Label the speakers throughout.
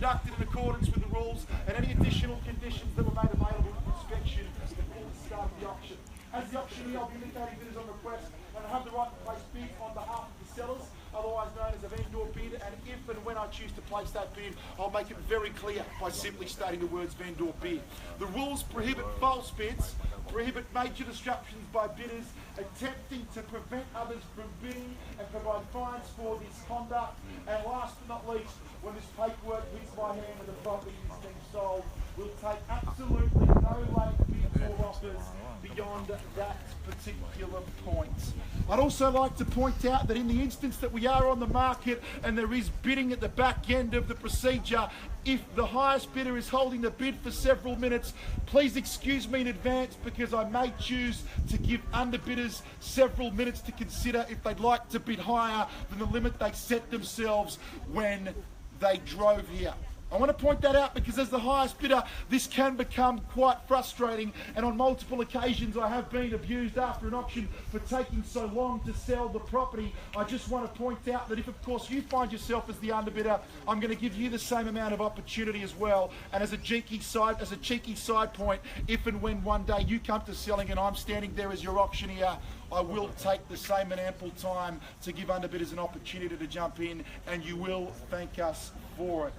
Speaker 1: conducted in accordance with the rules and any additional conditions that were made available for inspection before the start of the auction. As the auctioneer, I'll be indicating bidders on request and I have the right to place bids on behalf of the sellers, otherwise known as a vendor bid, and if and when I choose to place that bid, I'll make it very clear by simply stating the words vendor bid. The rules prohibit false bids, prohibit major disruptions by bidders, attempting to prevent others from bidding, and provide fines for this conduct. And last but not least, when this paperwork hits my hand and the property is being sold, we'll take absolutely no late bids or offers beyond that particular point. I'd also like to point out that in the instance that we are on the market and there is bidding at the back end of the procedure, if the highest bidder is holding the bid for several minutes, please excuse me in advance because I may choose to give underbidders several minutes to consider if they'd like to bid higher than the limit they set themselves when they drove here. I want to point that out because as the highest bidder, this can become quite frustrating, and on multiple occasions I have been abused after an auction for taking so long to sell the property. I just want to point out that if of course you find yourself as the underbidder, I'm going to give you the same amount of opportunity as well. And as a cheeky side point, if and when one day you come to selling and I'm standing there as your auctioneer, I will take the same and ample time to give underbidders an opportunity to jump in, and you will thank us for it.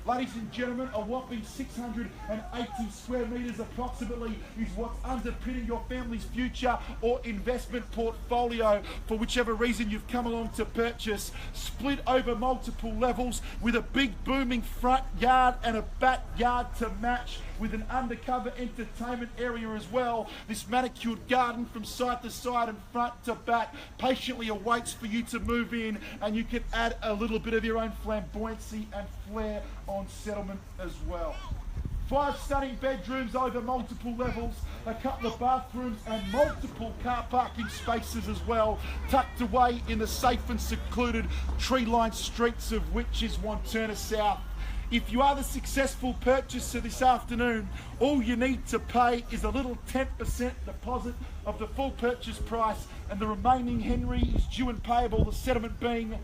Speaker 1: Ladies and gentlemen, a whopping 680 square metres approximately is what's underpinning your family's future or investment portfolio for whichever reason you've come along to purchase, split over multiple levels with a big booming front yard and a backyard to match, with an undercover entertainment area as well. This manicured garden from side to side and front to back patiently awaits for you to move in, and you can add a little bit of your own flamboyancy and flair on settlement as well. 5 stunning bedrooms over multiple levels, a couple of bathrooms and multiple car parking spaces as well, tucked away in the safe and secluded tree-lined streets of which is Wantirna South. If you are the successful purchaser this afternoon, all you need to pay is a little 10% deposit of the full purchase price, and the remaining Henry is due and payable, the settlement being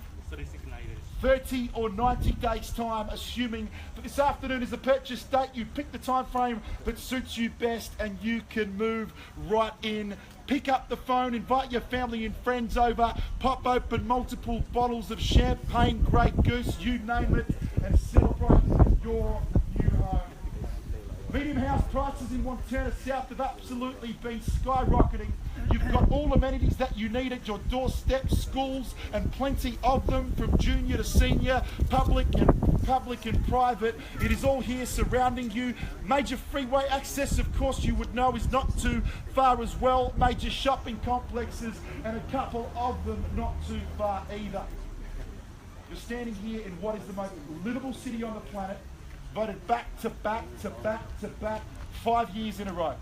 Speaker 1: 30 or 90 days time, assuming that this afternoon is the purchase date. You pick the time frame that suits you best and you can move right in. Pick up the phone, invite your family and friends over, pop open multiple bottles of champagne, Grey Goose, you name it, and celebrate your new home. Medium house prices in Wantirna South have absolutely been skyrocketing. You've got all amenities that you need at your doorstep, schools and plenty of them from junior to senior, public and private. It is all here surrounding you. Major freeway access, of course, you would know is not too far as well. Major shopping complexes and a couple of them not too far either. You're standing here in what is the most livable city on the planet, voted back to back 5 years in a row.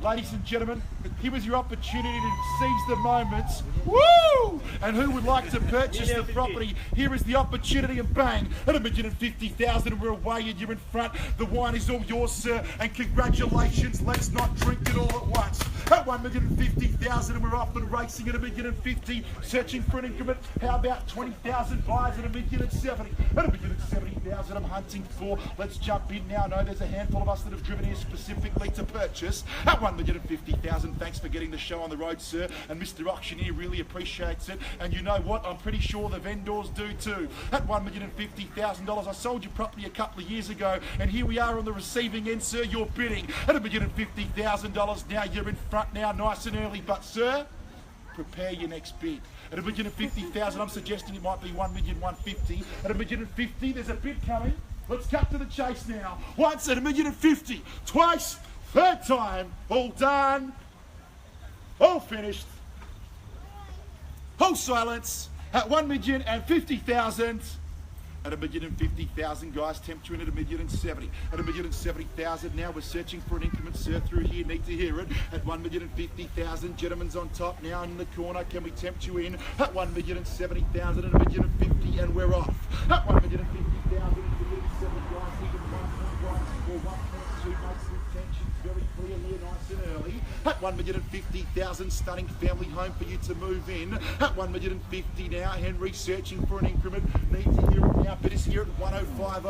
Speaker 1: Ladies and gentlemen, here was your opportunity to seize the moments. Woo! And who would like to purchase the property? Here is the opportunity, and bang, at $1,050,000, we're away and you're in front. The wine is all yours, sir, and congratulations, let's not drink it all at once. At $1,050,000 and we're off and racing at $1,050,000, searching for an increment. How about 20,000 buyers at $1,070,000? At $1,070,000 I'm hunting for. Let's jump in now. I know there's a handful of us that have driven here specifically to purchase. At $1,050,000, thanks for getting the show on the road, sir, and Mr. Auctioneer really appreciates it, and you know what, I'm pretty sure the vendors do too. At $1,050,000, I sold your property a couple of years ago, and here we are on the receiving end, sir, you're bidding at $1,050,000. Now you're in front now, nice and early, but sir, prepare your next bid. At $1,050,000, I'm suggesting it might be $1,150,000. At $1,050,000, there's a bid coming. Let's cut to the chase now. Once at $1,050,000, twice, third time, all done, all finished, all silence at $1,050,000. At $1,050,000, guys, tempt you in at $1,070,000. At $1,070,000, now we're searching for an increment, sir, through here, need to hear it. At $1,050,000, gentlemen's on top, now in the corner, can we tempt you in? At $1,070,000 and $1,050,000, and we're off. At $1,050,000, guys, even 1.1 or 1.2 makes the intentions very clear here, nice and early. At 1,050,000, stunning family home for you to move in. At 1,050,000 now, Henry searching for an increment. Need to hear it now, but it's here at 1,050.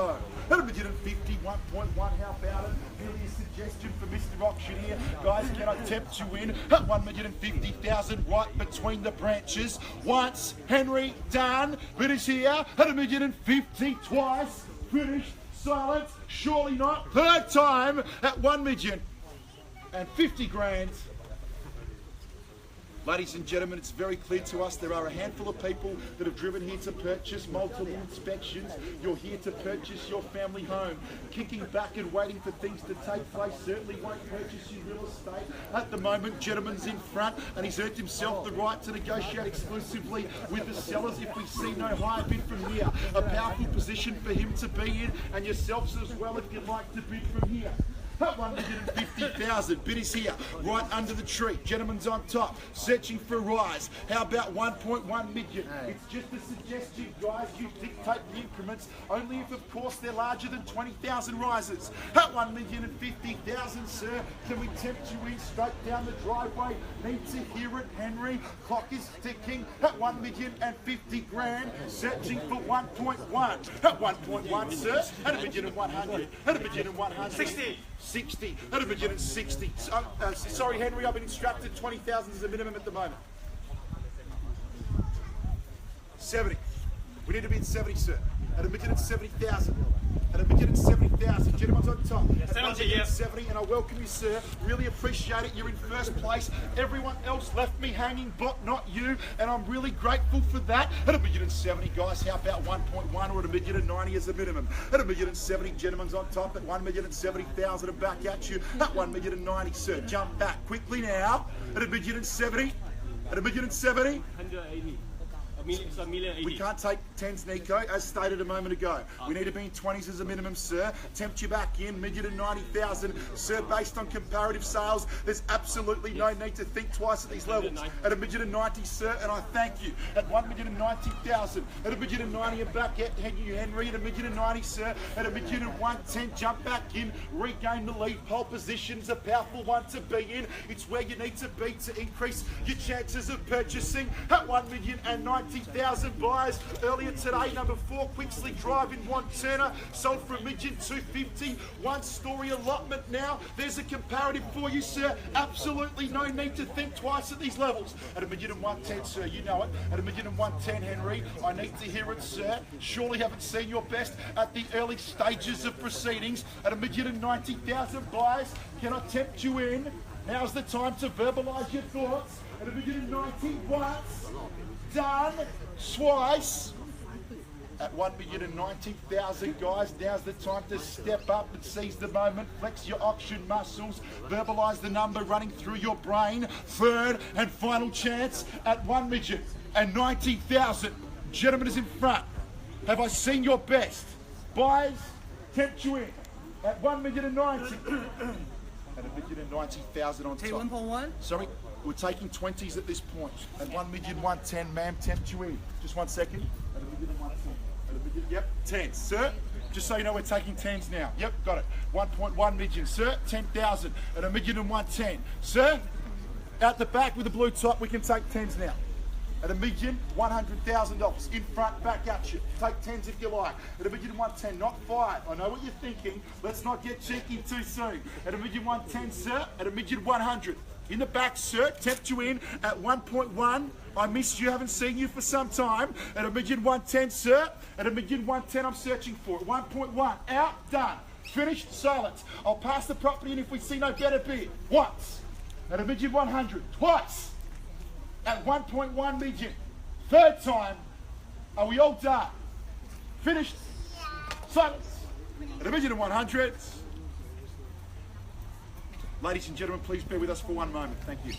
Speaker 1: At 1,050,000, 1.1, how about it? Really a suggestion for Mr. Auctioneer. Guys, can I tempt you in? At 1,050,000, right between the branches. Once, Henry, done, but it's here. At 1,050,000, twice, finished, silent, surely not. Third time at 1,050,000. Ladies and gentlemen, it's very clear to us there are a handful of people that have driven here to purchase multiple inspections. You're here to purchase your family home. Kicking back and waiting for things to take place certainly won't purchase your real estate. At the moment, gentleman's in front and he's earned himself the right to negotiate exclusively with the sellers if we see no higher bid from here. A powerful position for him to be in, and yourselves as well if you'd like to bid from here. At 1,050,000, bid is here, right under the tree. Gentleman's on top, searching for a rise. How about 1.1 million? It's just a suggestion, guys. You dictate the increments, only if, of course, they're larger than 20,000 rises. At 1,050,000, sir, can we tempt you in straight down the driveway? Need to hear it, Henry. Clock is ticking. At 1,050,000, searching for 1.1. At 1.1, sir. At 1,100,000. At 1,100,000. 60. At 1,060,000. Sorry, Henry, I've been instructed 20,000 is the minimum at the moment. 70. We need to be at 70, sir. At 1,070,000. At 1,070,000. Gentlemen's on top. At 1,070, and I welcome you, sir. Really appreciate it. You're in first place. Everyone else left me hanging, but not you, and I'm really grateful for that. At 1,070,000, guys, how about 1.1 or at 1,090,000 as a minimum? At 1,070,000, gentlemen's on top. At 1,070,000, and back at you. At 1,090,000, sir. Jump back quickly now. At 1,070,000. At 1,070,000.
Speaker 2: 180. It's 1,080,000.
Speaker 1: We can't take 10s, Nico, as stated a moment ago. We need to be in 20s as a minimum, sir. Tempt you back in, 1,090,000. Sir, based on comparative sales, there's absolutely no need to think twice at these levels. At 1,090,000, sir, and I thank you. At 1,090,000. At 1,090,000 and back at you, Henry. At 1,090,000, sir. At 1,110,000, jump back in, regain the lead. Pole position's a powerful one to be in. It's where you need to be to increase your chances of purchasing. At 1,090,000. 1,000 buyers earlier today. Number 4, Timmothy Drive in Wantirna, sold for $1,250,000. 1-story allotment now. There's a comparative for you, sir. Absolutely no need to think twice at these levels. At 1,110,000, sir, you know it. At 1,110,000, Henry, I need to hear it, sir. Surely haven't seen your best at the early stages of proceedings. At 1,090,000 buyers, can I tempt you in? Now's the time to verbalise your thoughts. At 1,090,000 once. Done twice. At 1,090,000, guys, now's the time to step up and seize the moment. Flex your auction muscles. Verbalise the number running through your brain. Third and final chance at 1,090,000. Gentleman is in front. Have I seen your best? Buyers, tempt you in. At 1,090,000. At 1,090,000 on top.
Speaker 3: 1.1?
Speaker 1: Sorry? We're taking 20s at this point. At 1,110,000, ma'am, tempt you in. Just 1 second. At 1,110,000. Yep, 10s. Sir, just so you know, we're taking 10s now. Yep, got it. 1.1 million. Sir, 10,000. At 1,110,000. Sir, out the back with the blue top, we can take 10s now. At $1,100,000. In front, back at you. Take 10s if you like. At 1,110,000, not 5. I know what you're thinking. Let's not get cheeky too soon. At 1,110,000, sir. At 1,100,000. In the back, sir, tempt you in at 1.1. I missed you, haven't seen you for some time. At 1,110,000, sir. At 1,110,000, I'm searching for it. 1.1, out, done. Finished, silence. I'll pass the property in if we see no better bid. Once. At 1,100,000, twice. At 1.1 million. Third time. Are we all done? Finished, silence. At 1,100,000. Ladies and gentlemen, please bear with us for one moment. Thank you.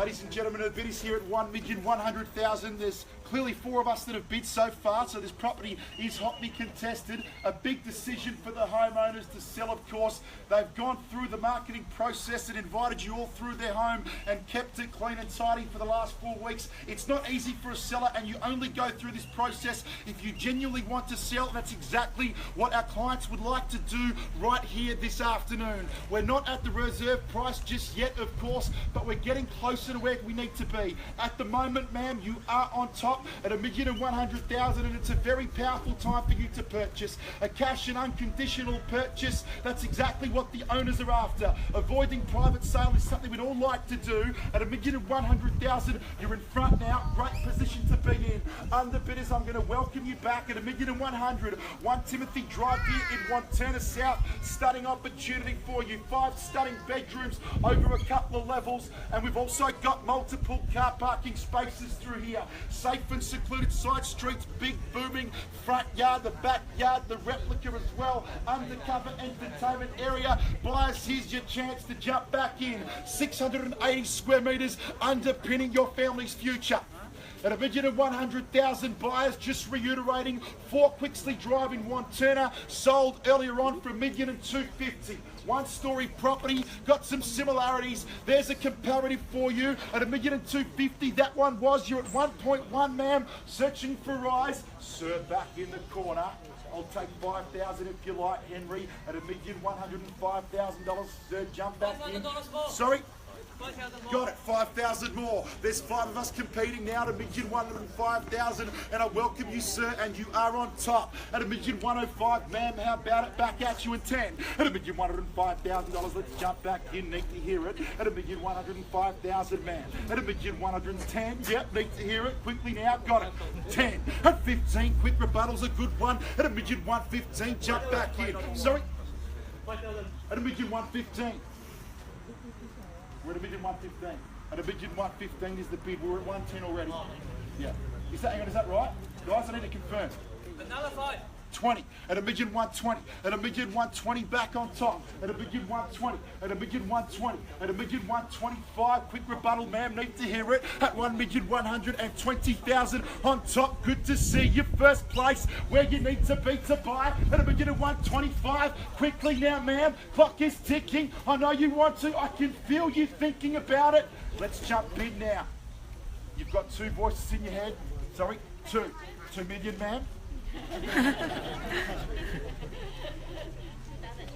Speaker 1: Ladies and gentlemen, the bid is here at 1,100,000. There's clearly 4 of us that have bid so far, so this property is hotly contested. A big decision for the homeowners to sell, of course. They've gone through the marketing process and invited you all through their home and kept it clean and tidy for the last 4 weeks. It's not easy for a seller, and you only go through this process if you genuinely want to sell. That's exactly what our clients would like to do right here this afternoon. We're not at the reserve price just yet, of course, but we're getting closer to where we need to be. At the moment, ma'am, you are on top at 1,100,000, and it's a very powerful time for you to purchase. A cash and unconditional purchase. That's exactly what the owners are after. Avoiding private sale is something we'd all like to do. At 1,100,000, you're in front now. Great position to be in. Underbidders, I'm going to welcome you back at 1,100,000. 1 Timmothy Drive here in Wantirna South. Stunning opportunity for you. 5 stunning bedrooms over a couple of levels, and we've also got multiple car parking spaces through here. Safe and secluded side streets, big booming front yard, the backyard, the replica as well, undercover entertainment area. Buyers, here's your chance to jump back in. 680 square metres underpinning your family's future. At 1,100,000 buyers, just reiterating, 4 Quixley Drive in Wantirna, sold earlier on for 1,250,000. 1-story property, got some similarities. There's a comparative for you at 1,250,000. That one was, you're at 1.1, ma'am, searching for rise. Sir, back in the corner. I'll take 5,000 if you like, Henry, at $1,105,000. Sir, jump back in. Sorry? Got it, 5,000 more. There's 5 of us competing now at 1,105,000, and I welcome you, sir, and you are on top at 1,105,000, ma'am. How about it? Back at you in 10 at $1,105,000. Let's jump back in. Need to hear it at 1,105,000, ma'am. At 1,110,000. Yep, need to hear it quickly now. Got it. 10 at 15. Quick rebuttal's a good one at 1,115,000. Jump back in. Sorry. At 1,115,000. We're at 1,115,000. At 1,115,000 is the bid. We're at 110 already. Yeah. Is that right? Guys, I need to confirm.
Speaker 2: Another 5.
Speaker 1: 20 at 1,120,000. At 1,120,000 back on top. At 1,120,000. At 1,120,000. At 1,125,000. Quick rebuttal, ma'am. Need to hear it. At 1,120,000 on top. Good to see you. First place where you need to be to buy. At 1,125,000. Quickly now, ma'am. Clock is ticking. I know you want to. I can feel you thinking about it. Let's jump in now. You've got 2 voices in your head. Sorry, 2. 2 million, ma'am.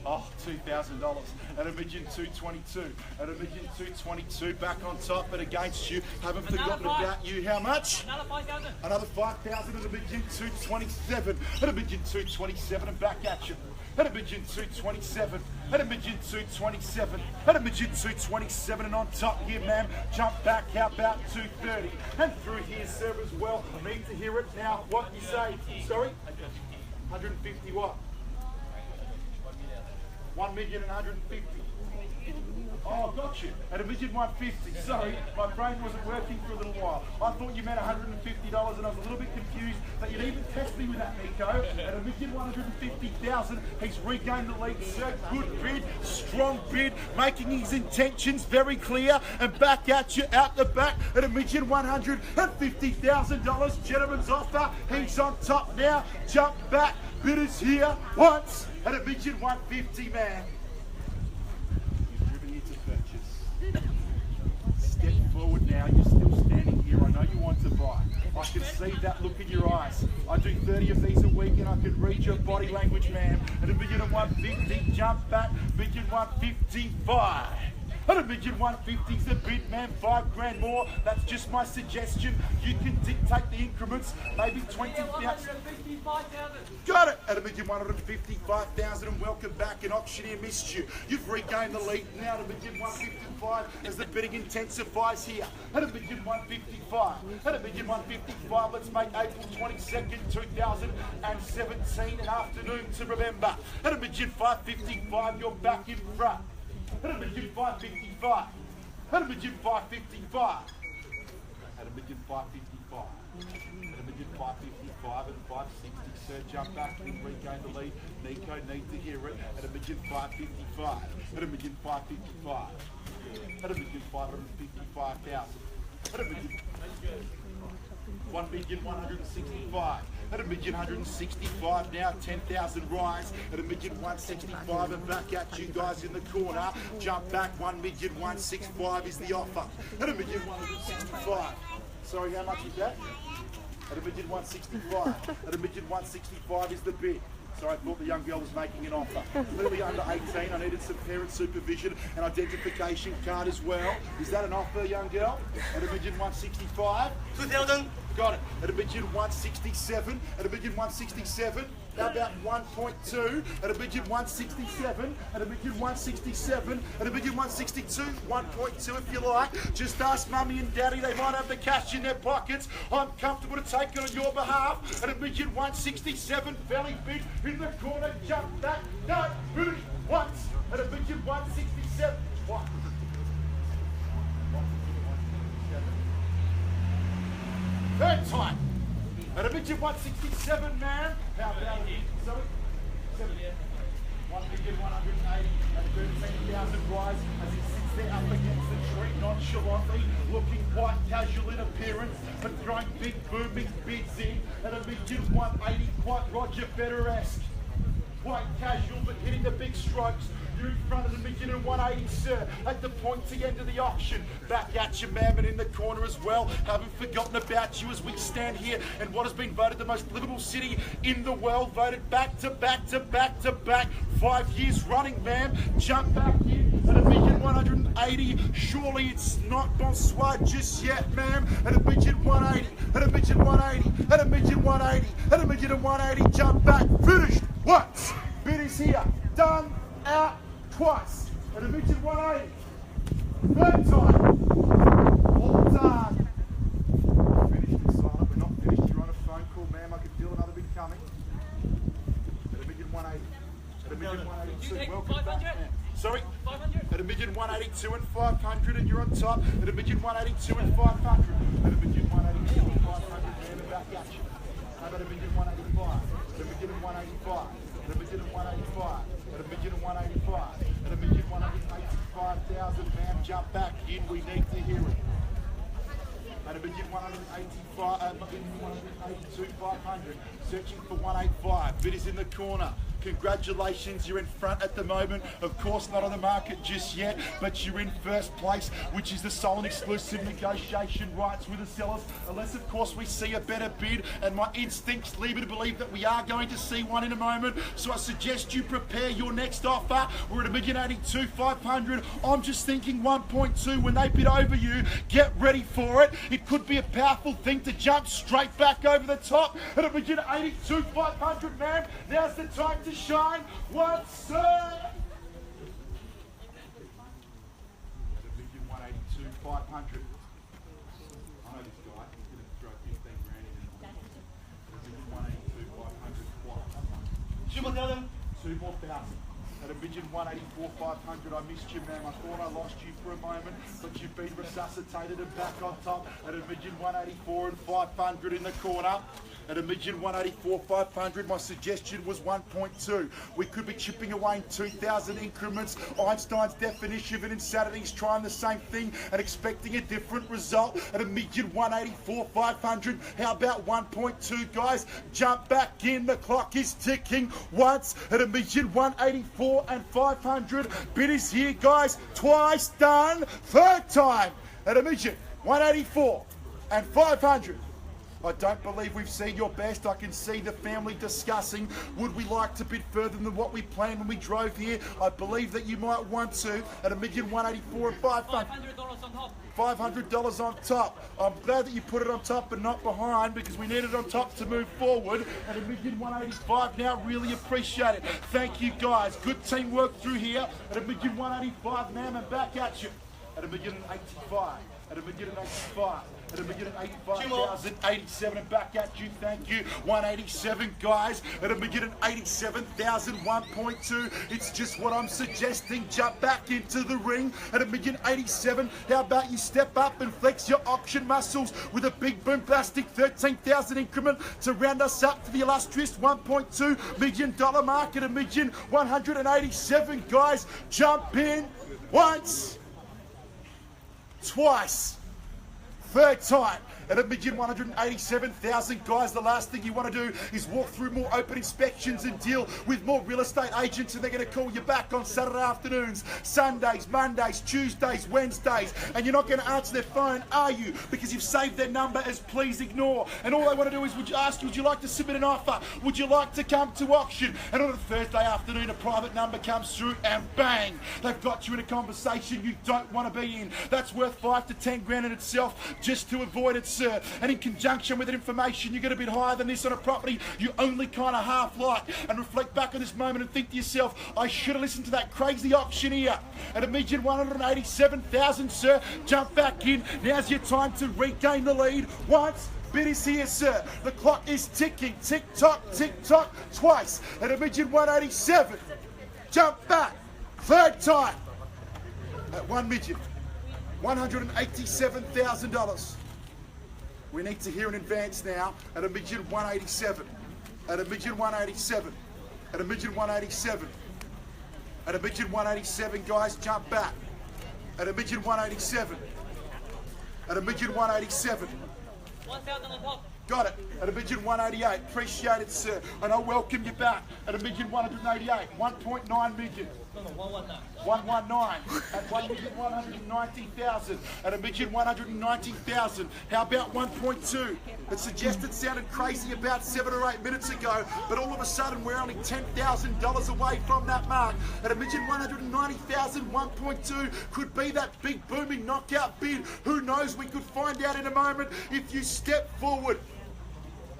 Speaker 1: Oh, $2,000 at 1,222,000. At 1,222,000 back on top, but against you. Haven't forgotten about you. How much?
Speaker 2: Another 5,000.
Speaker 1: Another 5,000 at 1,227,000. At 1,227,000 and back at you. At 1,227,000. At 1,227,000. At 1,227,000 and on top here, ma'am. Jump back. How about 230? And through here, sir, as well. I need to hear it now. What you say? Sorry? 150 what? 1,150,000. Oh, got you. At 1,150,000. Sorry, my brain wasn't working for a little while. I thought you meant $150, and I was a little bit confused. But you'd even test me with that, Nico. At 1,150,000, he's regained the lead. Sir, good bid, strong bid, making his intentions very clear. And back at you, out the back at $1,150,000. Gentleman's offer. He's on top now. Jump back. Bidders here once at 1,150,000, man. Step forward now, you're still standing here. I know you want to buy. I can see that look in your eyes. I do 30 of these a week and I can read your body language, ma'am. At 1,150,000, jump back, 1,155,000. At 1,150,000's the bid, man. 5 grand more. That's just my suggestion. You can dictate the increments. Maybe 20,000. Got it. At 1,155,000, and welcome back. An auctioneer missed you. You've regained the lead now to 1,155,000 as the bidding intensifies here. At 1,155,000. At 1,155,000, let's make April 22nd, 2017 an afternoon to remember. At 1,555,000, you're back in front. At 1,555,000. At 1,555,000. At 1,555,000. At 1,555,000 and 560. Sir, jump back and regain the lead. Nico, need to hear it. At 1,555,000. At 1,555,000. at $1,555,000, at $1,165,000, at $1,165,000 now, 10,000 rise, at $1,165,000 and back at you guys in the corner. Jump back, $1,165,000 is the offer, at $1,165,000. Sorry, how much is that? At $1,165,000. At $1,165,000 is the bid. Sorry, I thought the young girl was making an offer. Clearly under 18, I needed some parent supervision and identification card as well. Is that an offer, young girl? At $1,165,000?
Speaker 2: 2,000.
Speaker 1: Got it. At $1,167,000. At $1,167,000. How about 1.2? At $1,167,000. At $1,167,000. At $1,162,000. 1.2 if you like. Just ask mummy and daddy. They might have the cash in their pockets. I'm comfortable to take it on your behalf. At $1,167,000. Belly big in the corner. Jump back. No. Finish once. At $1,167,000. What? Third time. At $1,167,000, man. How about it? Sorry? 1,180,000 and 13,000 rise as he sits there up against the tree nonchalantly, looking quite casual in appearance, but throwing big booming bids in at $1,180,000, quite Roger Federer-esque. Quite casual, but hitting the big strokes. You're in front of the $1,180,000, sir, at the pointy end of the auction. Back at you, ma'am, and in the corner as well. Haven't forgotten about you as we stand here in what has been voted the most livable city in the world. Voted back to back to back to back. 5 years running, ma'am. Jump back in at $1,180,000. Surely it's not bonsoir just yet, ma'am. At $1,180,000, at $1,180,000, at $1,180,000, at $1,180,000. Jump back, finished once. Bid is here, done, out. Twice at $1,180,000. Third time. All done. Finished and silent. We're not finished. You're on a phone call, ma'am. I can feel another bid coming. At $1,180,000. At $1,182,000. Welcome back, ma'am. Sorry? 500. At $1,182,000 and 500, and you're on top. At $1,182,000 and 500. At $1,182,000 and 500, ma'am. Back at you. How about $1,185,000? At $1,185,000. At $1,185,000. At $1,185,000. At $1,185,000, ma'am, jump back in. We need to hear it. At $1,182,500. Searching for 185. Bid is in the corner. Congratulations, you're in front at the moment. Of course, not on the market just yet, but you're in first place, which is the sole and exclusive negotiation rights with the sellers. Unless, of course, we see a better bid, and my instincts lead me to believe that we are going to see one in a moment. So I suggest you prepare your next offer. We're at $1,082,500. I'm just thinking 1.2 when they bid over you. Get ready for it. It could be a powerful thing to jump straight back over the top at $1,082,500, ma'am. Now's the time to shine. Once, sir. At $1,182,500. I know this guy. He's going to throw 15 grand in. At $1,182,500.
Speaker 2: 2 more thousand.
Speaker 1: 2 more thousand. At $1,184,500. I missed you, ma'am. I thought I lost you for a moment, but you've been resuscitated and back on top at $1,184,500 in the corner. At $1,184,500, my suggestion was 1.2. We could be chipping away in 2,000 increments. Einstein's definition of it in Saturday's trying the same thing and expecting a different result at $1,184,500. How about 1.2, guys? Jump back in. The clock is ticking once at $1,184,500. Bid is here, guys. Twice done. Third time at $1,184,500. I don't believe we've seen your best. I can see the family discussing, would we like to bid further than what we planned when we drove here? I believe that you might want to at $1,184,500.
Speaker 2: $500 on top.
Speaker 1: $500 on top. I'm glad that you put it on top and not behind, because we need it on top to move forward. At $1,185,000 now, really appreciate it. Thank you, guys. Good teamwork through here. At $1,185,000, ma'am, and back at you. At $1,085,000. At $1,085,000. At $1,085,087 and back at you, thank you. 187, guys. At $1,087,000, 1.2. It's just what I'm suggesting. Jump back into the ring at $1,087,000. How about you step up and flex your auction muscles with a big bombastic 13,000 increment to round us up to the illustrious $1.2 million mark at $1,187,000, guys. Jump in once. twice, third time. At $1,187,000, guys, the last thing you want to do is walk through more open inspections and deal with more real estate agents, and they're going to call you back on Saturday afternoons, Sundays, Mondays, Tuesdays, Wednesdays, and you're not going to answer their phone, are you? Because you've saved their number as please ignore. And all they want to do is ask you, would you like to submit an offer? Would you like to come to auction? And on a Thursday afternoon, a private number comes through and bang, they've got you in a conversation you don't want to be in. That's worth 5 to 10 grand in itself just to avoid it, sir. And in conjunction with that information, you get a bit higher than this on a property you only kind of half like, and reflect back on this moment and think to yourself, I should have listened to that crazy auctioneer. At $1,187,000, sir, jump back in. Now's your time to regain the lead. Once, bid is here, sir. The clock is ticking. Tick tock, twice. At $1,187,000, jump back. Third time. At $1,187,000. We need to hear in advance now at $1,187,000. At $1,187,000. At $1,187,000. At $1,187,000, guys, jump back. At $1,187,000. At $1,187,000.
Speaker 2: 1,000 on top.
Speaker 1: Got it. At $1,188,000. Appreciate it, sir. And I welcome you back at $1,188,000. 1.9 million.
Speaker 2: No, 119.
Speaker 1: 119 at $1,190,000. At $1,190,000. How about 1.2? It suggested sounded crazy about 7 or 8 minutes ago, but all of a sudden we're only $10,000 away from that mark. At $1,190,000, 1.2 could be that big booming knockout bid. Who knows? We could find out in a moment. If you step forward,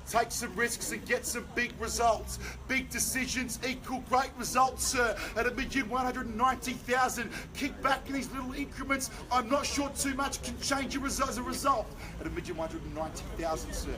Speaker 1: take some risks and get some big results. Big decisions equal great results, sir. At $1,190,000, kick back in these little increments. I'm not sure too much can change your results as a result. At $1,190,000, sir.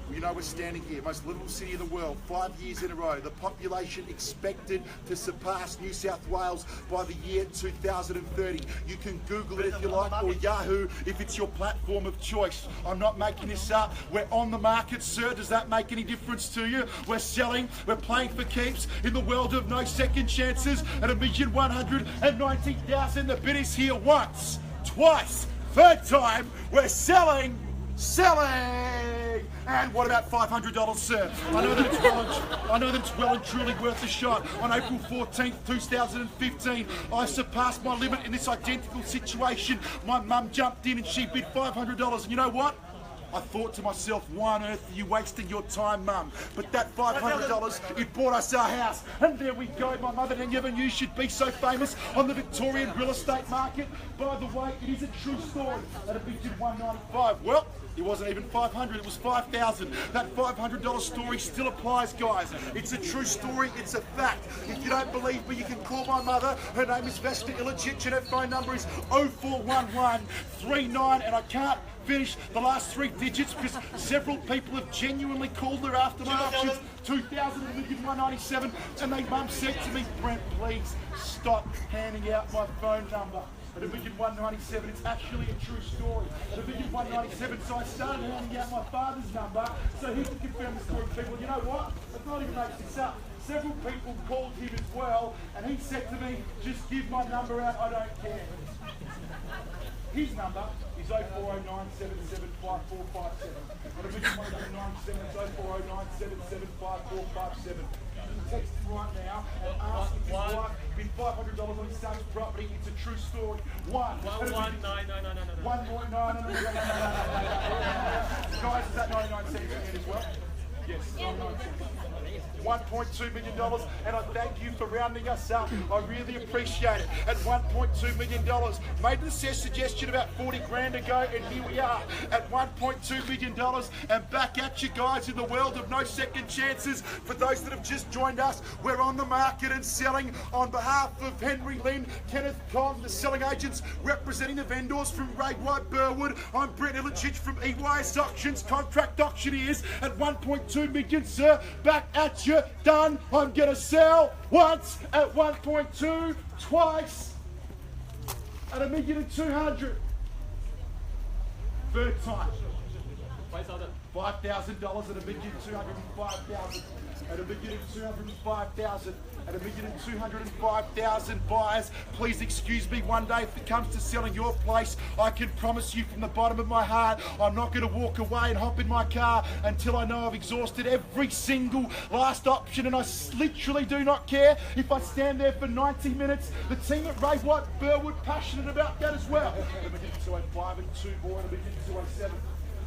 Speaker 1: You know we're standing here, most livable city in the world, 5 years in a row. The population expected to surpass New South Wales by the year 2030. You can Google it if you like, or Yahoo if it's your platform of choice. I'm not making this up. We're on the market, sir. Does that make any difference to you? We're selling, we're playing for keeps in the world of no second chances. At $1,190,000, the bid is here once, twice, third time. We're selling. And what about $500, sir? I know that it's well and truly worth a shot. On April 14th, 2015, I surpassed my limit in this identical situation. My mum jumped in and she bid $500. And you know what? I thought to myself, why on earth are you wasting your time, Mum? But that $500, it bought us our house. And there we go. My mother never knew she'd be so famous on the Victorian real estate market. By the way, it is a true story. At $1,195,000. Well, it wasn't even 500, it was 5,000. That $500 story still applies, guys. It's a true story, it's a fact. If you don't believe me, you can call my mother. Her name is Vesna Ilicic and her phone number is 041139, and I can't finish the last 3 digits because several people have genuinely called her after my auctions. 2,000 and $1,197, and they mum said to me, Brent, please stop handing out my phone number. At $1,197,000, it's actually a true story. At $1,197,000, so I started handing out my father's number so he could confirm the story to people. You know what? I can't even make this up. Several people called him as well, and he said to me, just give my number out, I don't care. His number is 0409775457. At $1,197,000, it's 0409775457. Text him right now and ask if his wife bid $500 on his son's property. It's a true story. No. Guys, is that 99 cents as well? Yes, 99 cents. $1.2 million, and I thank you for rounding us up. I really appreciate it. At $1.2 million, made the suggestion about 40 grand ago, and here we are at $1.2 million, and back at you guys in the world of no second chances. For those that have just joined us, we're on the market and selling on behalf of Henry Lynn, Kenneth Con, the selling agents representing the vendors from Ray White Burwood. I'm Brent Ilicic from EYS Auctions, contract auctioneers at $1.2 million, sir. Back at you, done. I'm gonna sell once at 1.2, twice at $1,200,000. Third time.
Speaker 2: 5,000.
Speaker 1: $5,000 at $1,205,000 at $1,205,000 at $1,205,000 buyers. Please excuse me one day if it comes to selling your place. I can promise you from the bottom of my heart, I'm not going to walk away and hop in my car until I know I've exhausted every single last option, and I literally do not care if I stand there for 90 minutes. The team at Ray White Burwood passionate about that as well. At $1,205 and 2 more at $1,207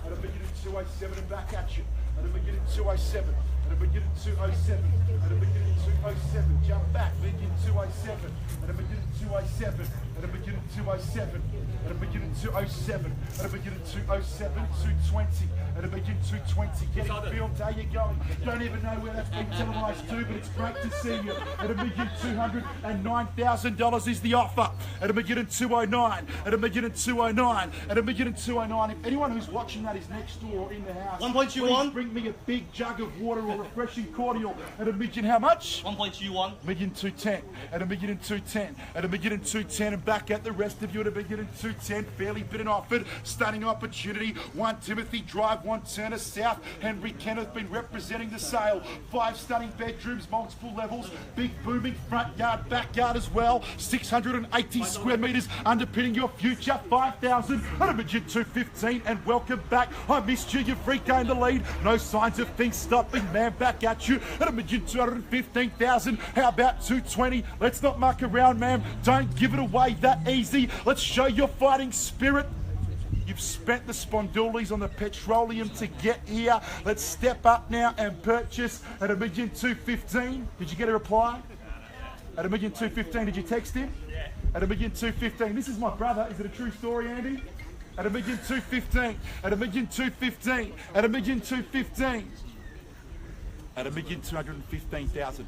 Speaker 1: at $1,207 and back at you at $1,207 at $1,207 at $1,207, jump back, $1,207 at $1,207 at $1,207 at $1,207 at $1,207, 220 at $1,220, getting filmed. How you going? Don't even know where that's been televised to, but it's great to see you. At $1,209,000 is the offer. At $1,209 at $1,209 at $1,209. If anyone who's watching that is next door or in the house,
Speaker 3: 1.21.
Speaker 1: please bring me a big jug of water or refreshing cordial. At $1,000,000, how much?
Speaker 3: 1.21.
Speaker 1: $1,210 at $1,210 at $1,210, and back at the rest of you at $1,210. Fairly bid and offered. Stunning opportunity. 1 Timmothy Drive, Wantirna South. Henry Kenneth been representing the sale. 5 stunning bedrooms, multiple levels, big booming front yard, backyard as well. 680 square metres underpinning your future. 5,000 at $1,215, and welcome back. I missed you. You've regained the lead. No signs of things stopping. Man, back at you at $1,215,000. How about 220? Let's not muck around, man. Don't give it away that easy. Let's show your fighting spirit. You've spent the spondoolies on the petroleum to get here. Let's step up now and purchase at $1,215. Did you get a reply? At $1,215, did you text him?
Speaker 2: Yeah.
Speaker 1: At $1,215. This is my brother. Is it a true story, Andy? At $1,215. At $1,215. At $1,215. At $1,215,000.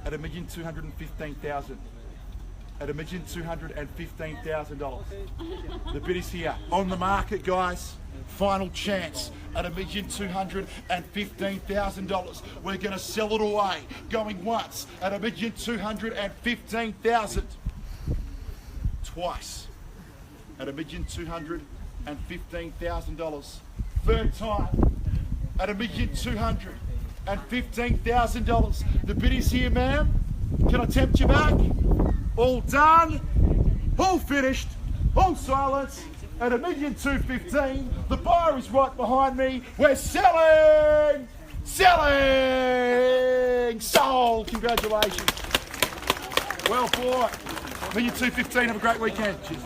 Speaker 1: At $1,215,000. At $1,215,000. The bid is here. On the market, guys. Final chance at $1,215,000. We're going to sell it away. Going once at $1,215,000. Twice at $1,215,000. Third time at $1,215,000. The bid is here, ma'am. Can I tempt you back? All done, all finished, all silence at $1,215,000. The buyer is right behind me. We're selling, sold. Congratulations. Well bought. $1,215,000. Have a great weekend. Cheers.